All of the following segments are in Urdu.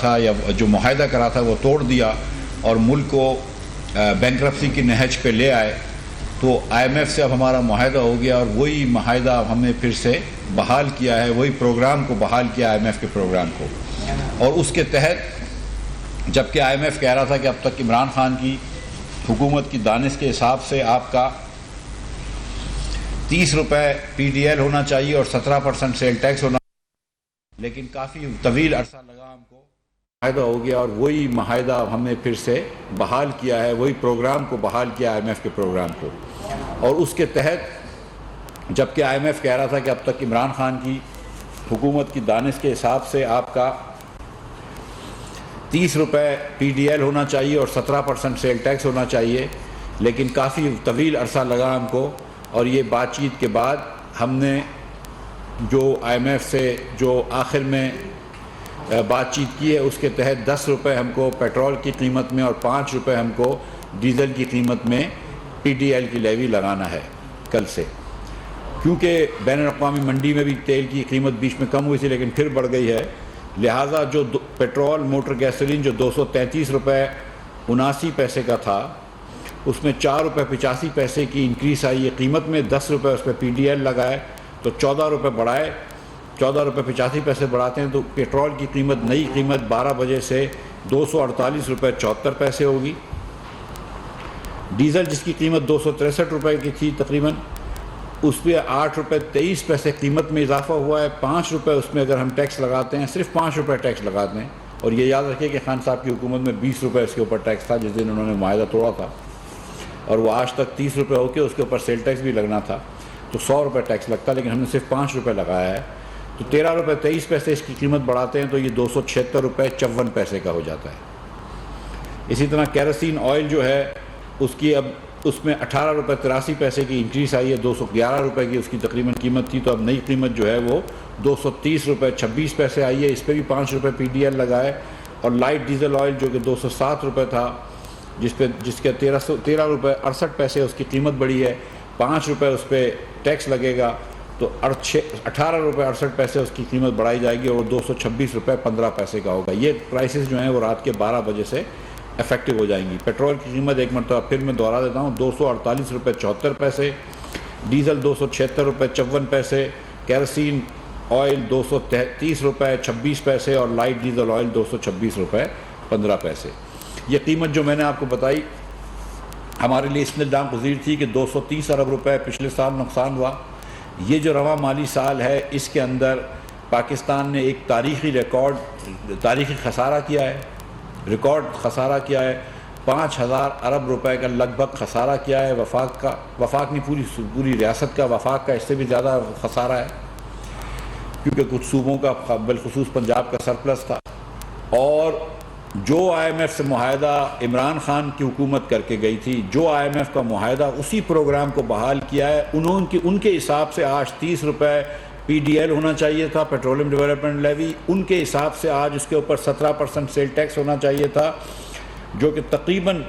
تھا یا جو معاہدہ کرا تھا وہ توڑ دیا اور ملک کو بینکرپسی کی نہج پہ لے آئے، تو آئی ایم ایف سے اب ہمارا معاہدہ ہو گیا اور وہی معاہدہ اب ہم نے پھر سے بحال کیا ہے، وہی پروگرام کو بحال کیا آئی ایم ایف کے پروگرام کو، اور اس کے تحت جبکہ آئی ایم ایف کہہ رہا تھا کہ اب تک عمران خان کی حکومت کی دانش کے حساب سے آپ کا 30 روپے پی ڈی ایل ہونا چاہیے اور 17% سیل ٹیکس ہونا، لیکن کافی طویل عرصہ لگا ہم کو، معاہدہ ہو گیا اور وہی معاہدہ ہم نے پھر سے بحال کیا ہے، وہی پروگرام کو بحال کیا آئی ایم ایف کے پروگرام کو، اور اس کے تحت جبکہ آئی ایم ایف کہہ رہا تھا کہ اب تک عمران خان کی حکومت کی دانش کے حساب سے آپ کا 30 روپے پی ڈی ایل ہونا چاہیے اور 17% سیل ٹیکس ہونا چاہیے، لیکن کافی طویل عرصہ لگا ہم کو، اور یہ بات چیت کے بعد ہم نے جو آئی ایم ایف سے جو آخر میں بات چیت کی ہے اس کے تحت 10 روپے ہم کو پیٹرول کی قیمت میں اور 5 روپے ہم کو ڈیزل کی قیمت میں پی ڈی ایل کی لیوی لگانا ہے کل سے، کیونکہ بین الاقوامی منڈی میں بھی تیل کی قیمت بیچ میں کم ہوئی تھی لیکن پھر بڑھ گئی ہے، لہٰذا جو پیٹرول موٹر گیسولین جو 233 روپے 79 پیسے کا تھا اس میں 4 روپے 85 پیسے کی انکریس آئی ہے قیمت میں، 10 روپے اس پہ پی ڈی ایل لگائے تو 14 روپے بڑھائے، 14 روپے 85 پیسے بڑھاتے ہیں تو پیٹرول کی قیمت نئی قیمت 12 بجے سے 248 روپے 74 پیسے ہوگی، ڈیزل جس کی قیمت 263 روپے کی تھی تقریباً اس پہ 8 روپے 23 پیسے قیمت میں اضافہ ہوا ہے، 5 روپے اس میں اگر ہم ٹیکس لگاتے ہیں، صرف 5 روپے ٹیکس لگاتے ہیں، اور یہ یاد رکھیے کہ خان صاحب کی حکومت میں 20 روپے اس کے اوپر ٹیکس تھا جس دن انہوں نے معاہدہ توڑا تھا، اور وہ آج تک 30 روپے ہو کے اس کے اوپر سیل ٹیکس بھی لگنا تھا تو 100 روپے ٹیکس لگتا، لیکن ہم نے صرف 5 روپے لگایا ہے، تو 13 روپے 23 پیسے اس کی قیمت بڑھاتے ہیں تو یہ 276 روپے 54 پیسے کا ہو جاتا ہے۔ اسی طرح کیروسین آئل جو ہے اس کی اب اس میں 18 روپے 83 پیسے کی انکریس آئی ہے، 211 روپے کی اس کی تقریباً قیمت تھی، تو اب نئی قیمت جو ہے وہ 230 روپے 26 پیسے آئی ہے، اس پہ بھی 5 روپے پی ڈی ایل لگائے، اور لائٹ ڈیزل آئل جو کہ 207 روپے تھا جس کے 13 روپے 68 پیسے اس کی قیمت بڑھی ہے، 5 روپے اس پہ ٹیکس لگے گا تو 18 روپے 68 پیسے اس کی قیمت بڑھائی جائے گی اور 226 روپے 15 پیسے کا ہوگا۔ یہ پرائسز جو ہیں وہ رات کے 12 بجے سے افیکٹو ہو جائیں گی۔ پیٹرول کی قیمت ایک مرتبہ پھر میں دوہرا دیتا ہوں، 248 روپے 74 پیسے، ڈیزل 276 روپے 54 پیسے، کیروسین آئل 230 روپے 26 پیسے اور لائٹ ڈیزل آئل 226 روپے 15 پیسے۔ یہ قیمت جو میں نے آپ کو بتائی ہمارے لیے اس نے ناگزیر تھی کہ 230 ارب روپے پچھلے سال نقصان ہوا۔ یہ جو رواں مالی سال ہے اس کے اندر پاکستان نے ایک تاریخی خسارہ کیا ہے، ریکارڈ خسارہ کیا ہے، 5000 ارب روپے کا لگ بھگ خسارہ کیا ہے، وفاق نہیں پوری ریاست کا، وفاق کا اس سے بھی زیادہ خسارہ ہے کیونکہ کچھ صوبوں کا بالخصوص پنجاب کا سرپلس تھا، اور جو آئی ایم ایف سے معاہدہ عمران خان کی حکومت کر کے گئی تھی، جو آئی ایم ایف کا معاہدہ اسی پروگرام کو بحال کیا ہے، ان کے حساب سے آج 30 روپے پی ڈی ایل ہونا چاہیے تھا، پیٹرولیم ڈیولپمنٹ لیوی، ان کے حساب سے آج اس کے اوپر 17% سیل ٹیکس ہونا چاہیے تھا جو کہ تقریباً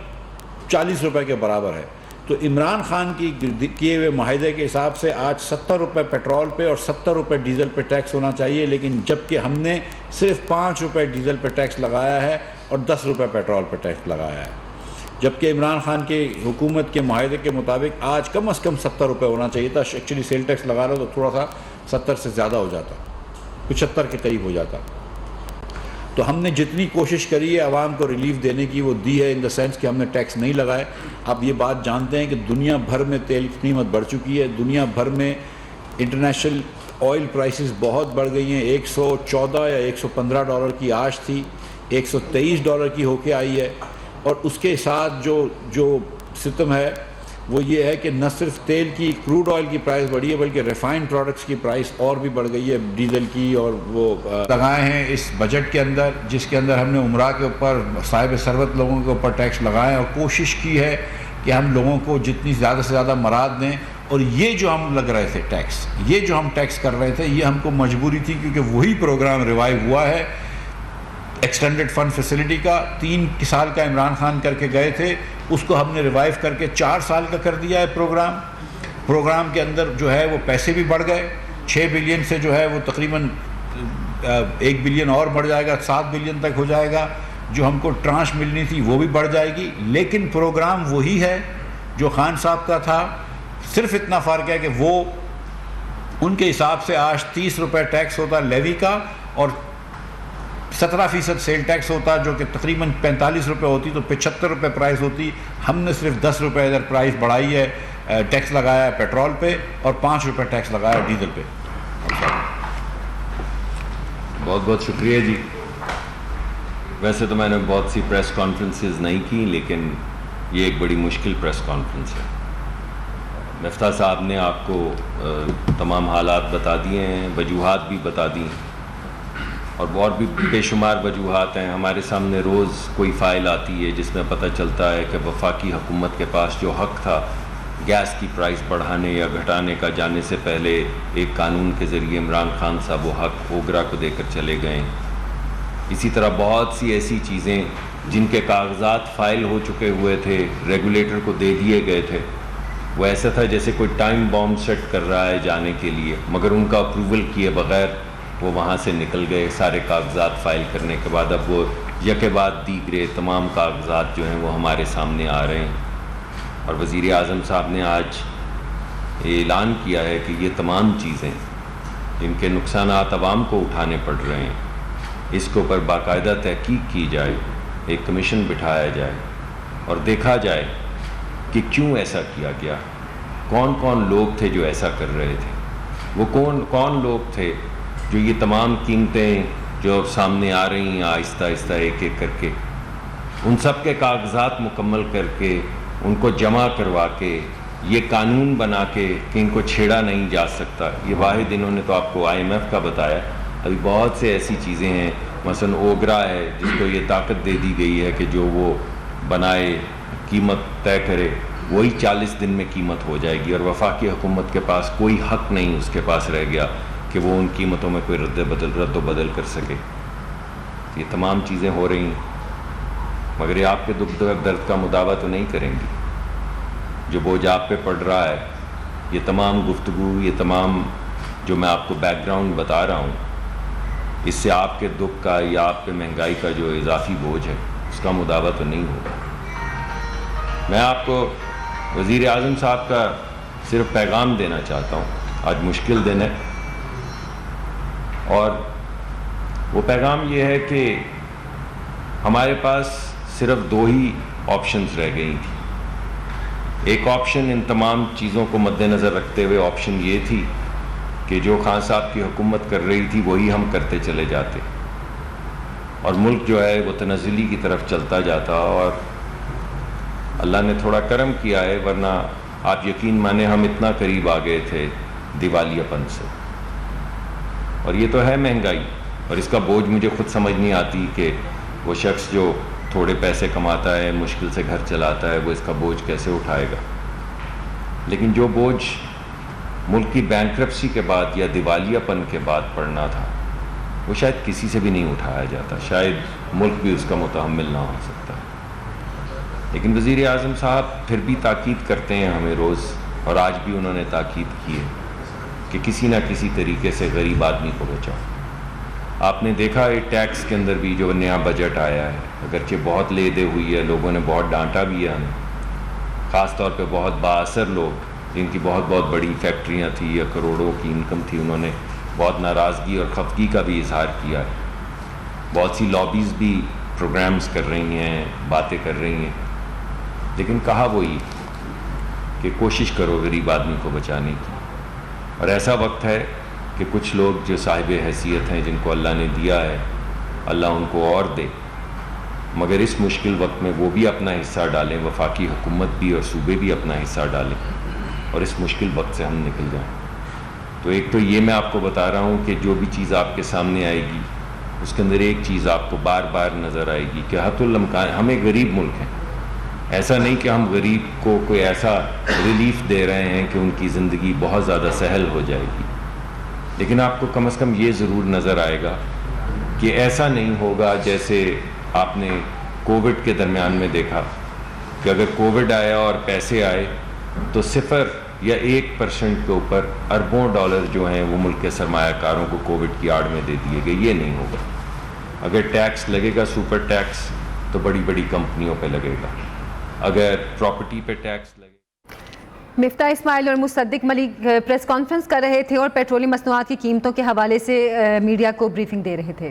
40 روپے کے برابر ہے، تو عمران خان کی کیے ہوئے معاہدے کے حساب سے آج 70 روپے پیٹرول پہ اور 70 روپے ڈیزل پہ ٹیکس ہونا چاہیے، لیکن جبکہ ہم نے صرف 5 روپے ڈیزل پہ ٹیکس لگایا ہے اور 10 روپے پیٹرول پہ ٹیکس لگایا ہے، جبکہ عمران خان کی حکومت کے معاہدے کے مطابق آج کم از کم 70 روپے ہونا چاہیے تھا، ایکچولی سیل ٹیکس لگا رہا تو تھوڑا سا 70 سے زیادہ ہو جاتا، 75 کے قریب ہو جاتا، تو ہم نے جتنی کوشش کری ہے عوام کو ریلیف دینے کی وہ دی ہے، ان دا سینس کہ ہم نے ٹیکس نہیں لگائے۔ اب یہ بات جانتے ہیں کہ دنیا بھر میں تیل کی قیمت بڑھ چکی ہے، دنیا بھر میں انٹرنیشنل آئل پرائسز بہت بڑھ گئی ہیں، 114 یا 115 ڈالر کی آج تھی، 123 ڈالر کی ہو کے آئی ہے، اور اس کے ساتھ جو ستم ہے وہ یہ ہے کہ نہ صرف تیل کی کروڈ آئل کی پرائس بڑھی ہے بلکہ ریفائنڈ پروڈکٹس کی پرائس اور بھی بڑھ گئی ہے، ڈیزل کی، اور وہ لگائے ہیں اس بجٹ کے اندر جس کے اندر ہم نے عمرہ کے اوپر صاحب ثروت لوگوں کے اوپر ٹیکس لگائے اور کوشش کی ہے کہ ہم لوگوں کو جتنی زیادہ سے زیادہ مراد دیں، اور یہ جو ہم لگ رہے تھے ٹیکس، یہ جو ہم ٹیکس کر رہے تھے یہ ہم کو مجبوری تھی کیونکہ وہی پروگرام ریوائیو ہوا ہے ایکسٹینڈڈ فنڈ فیسلٹی کا، 3 سال کا عمران خان کر کے گئے تھے، اس کو ہم نے ریوائیو کر کے 4 سال کا کر دیا ہے پروگرام کے اندر جو ہے وہ پیسے بھی بڑھ گئے، 6 بلین سے جو ہے وہ تقریباً 1 بلین اور بڑھ جائے گا، 7 بلین تک ہو جائے گا. جو ہم کو ٹرانش ملنی تھی وہ بھی بڑھ جائے گی. لیکن پروگرام وہی ہے جو خان صاحب کا تھا. صرف اتنا فرق ہے کہ وہ ان کے حساب سے آج 30 روپے ٹیکس ہوتا لیوی کا اور 17% سیل ٹیکس ہوتا، جو کہ تقریباً 45 روپے ہوتی تو 75 روپے پرائز ہوتی. ہم نے صرف 10 روپے ادھر پرائز بڑھائی ہے، ٹیکس لگایا ہے پیٹرول پہ اور 5 روپے ٹیکس لگایا ہے ڈیزل پہ. بہت بہت شکریہ جی. ویسے تو میں نے بہت سی پریس کانفرنسز نہیں کی، لیکن یہ ایک بڑی مشکل پریس کانفرنس ہے. مفتاح صاحب نے آپ کو تمام حالات بتا دیے ہیں، وجوہات بھی بتا دی، اور بھی بے شمار وجوہات ہیں. ہمارے سامنے روز کوئی فائل آتی ہے جس میں پتہ چلتا ہے کہ وفاقی حکومت کے پاس جو حق تھا گیس کی پرائس بڑھانے یا گھٹانے کا، جانے سے پہلے ایک قانون کے ذریعے عمران خان صاحب وہ حق اوگرا کو دے کر چلے گئے. اسی طرح بہت سی ایسی چیزیں جن کے کاغذات فائل ہو چکے ہوئے تھے، ریگولیٹر کو دے دیے گئے تھے. وہ ایسا تھا جیسے کوئی ٹائم بام سیٹ کر رہا ہے جانے کے لیے، مگر ان کا اپروول کیے بغیر وہ وہاں سے نکل گئے سارے کاغذات فائل کرنے کے بعد. اب وہ یکے بعد دیگرے تمام کاغذات جو ہیں وہ ہمارے سامنے آ رہے ہیں. اور وزیر اعظم صاحب نے آج اعلان کیا ہے کہ یہ تمام چیزیں جن کے نقصانات عوام کو اٹھانے پڑ رہے ہیں، اس کے اوپر باقاعدہ تحقیق کی جائے، ایک کمیشن بٹھایا جائے اور دیکھا جائے کہ کیوں ایسا کیا گیا، کون کون لوگ تھے جو ایسا کر رہے تھے، وہ کون لوگ تھے جو یہ تمام قیمتیں جو سامنے آ رہی ہیں آہستہ آہستہ ایک ایک کر کے، ان سب کے کاغذات مکمل کر کے ان کو جمع کروا کے یہ قانون بنا کے کہ ان کو چھیڑا نہیں جا سکتا. یہ واحد انہوں نے تو آپ کو IMF کا بتایا. ابھی بہت سے ایسی چیزیں ہیں، مثلا اوگرا ہے جس کو یہ طاقت دے دی گئی ہے کہ جو وہ بنائے قیمت طے کرے وہی 40 دن میں قیمت ہو جائے گی، اور وفاقی حکومت کے پاس کوئی حق نہیں اس کے پاس رہ گیا کہ وہ ان قیمتوں میں کوئی رد و بدل کر سکے. یہ تمام چیزیں ہو رہی ہیں، مگر یہ آپ کے دکھ درد کا مداوع تو نہیں کریں گی. جو بوجھ آپ پہ پڑ رہا ہے، یہ تمام گفتگو، یہ تمام جو میں آپ کو بیک گراؤنڈ بتا رہا ہوں، اس سے آپ کے دکھ کا یا آپ پہ مہنگائی کا جو اضافی بوجھ ہے اس کا مداوع تو نہیں ہوگا. میں آپ کو وزیر اعظم صاحب کا صرف پیغام دینا چاہتا ہوں. آج مشکل دن ہے، اور وہ پیغام یہ ہے کہ ہمارے پاس صرف 2 ہی آپشنز رہ گئی تھیں. ایک آپشن ان تمام چیزوں کو مد نظر رکھتے ہوئے آپشن یہ تھی کہ جو خان صاحب کی حکومت کر رہی تھی وہی ہم کرتے چلے جاتے اور ملک جو ہے وہ تنزلی کی طرف چلتا جاتا. اور اللہ نے تھوڑا کرم کیا ہے، ورنہ آپ یقین مانیں ہم اتنا قریب آ گئے تھے دیوالیہ پن سے. اور یہ تو ہے مہنگائی، اور اس کا بوجھ مجھے خود سمجھ نہیں آتی کہ وہ شخص جو تھوڑے پیسے کماتا ہے، مشکل سے گھر چلاتا ہے، وہ اس کا بوجھ کیسے اٹھائے گا. لیکن جو بوجھ ملک کی بینکرپسی کے بعد یا دیوالیہ پن کے بعد پڑنا تھا وہ شاید کسی سے بھی نہیں اٹھایا جاتا، شاید ملک بھی اس کا متحمل نہ ہو سکتا. لیکن وزیر اعظم صاحب پھر بھی تاکید کرتے ہیں ہمیں روز، اور آج بھی انہوں نے تاکید کی ہے کہ کسی نہ کسی طریقے سے غریب آدمی کو بچاؤ. آپ نے دیکھا ہے ٹیکس کے اندر بھی جو نیا بجٹ آیا ہے، اگرچہ بہت لے دے ہوئی ہے، لوگوں نے بہت ڈانٹا بھی ہے ہمیں، خاص طور پہ بہت بااثر لوگ جن کی بہت بہت بڑی فیکٹریاں تھیں یا کروڑوں کی انکم تھی، انہوں نے بہت ناراضگی اور خفگی کا بھی اظہار کیا ہے. بہت سی لابیز بھی پروگرامز کر رہی ہیں، باتیں کر رہی ہیں، لیکن کہا وہی کہ کوشش کرو غریب آدمی کو بچانے کی. اور ایسا وقت ہے کہ کچھ لوگ جو صاحب حیثیت ہیں، جن کو اللہ نے دیا ہے، اللہ ان کو اور دے، مگر اس مشکل وقت میں وہ بھی اپنا حصہ ڈالیں، وفاقی حکومت بھی اور صوبے بھی اپنا حصہ ڈالیں، اور اس مشکل وقت سے ہم نکل جائیں. تو ایک تو یہ میں آپ کو بتا رہا ہوں کہ جو بھی چیز آپ کے سامنے آئے گی اس کے اندر ایک چیز آپ کو بار بار نظر آئے گی کہ حتی الامکان ہم ایک غریب ملک ہیں. ایسا نہیں کہ ہم غریب کو کوئی ایسا ریلیف دے رہے ہیں کہ ان کی زندگی بہت زیادہ سہل ہو جائے گی، لیکن آپ کو کم از کم یہ ضرور نظر آئے گا کہ ایسا نہیں ہوگا جیسے آپ نے کووڈ کے درمیان میں دیکھا کہ اگر کووڈ آیا اور پیسے آئے تو صفر یا 1% کے اوپر اربوں ڈالر جو ہیں وہ ملک کے سرمایہ کاروں کو کووڈ کی آڑ میں دے دیے گئے. یہ نہیں ہوگا. اگر ٹیکس لگے گا سپر ٹیکس تو بڑی بڑی کمپنیوں پہ لگے گا. اگر پراپرٹی پہ ٹیکس لگے. مفتاح اسماعیل اور مصدق ملک پریس کانفرنس کر رہے تھے اور پیٹرولیم مصنوعات کی قیمتوں کے حوالے سے میڈیا کو بریفنگ دے رہے تھے.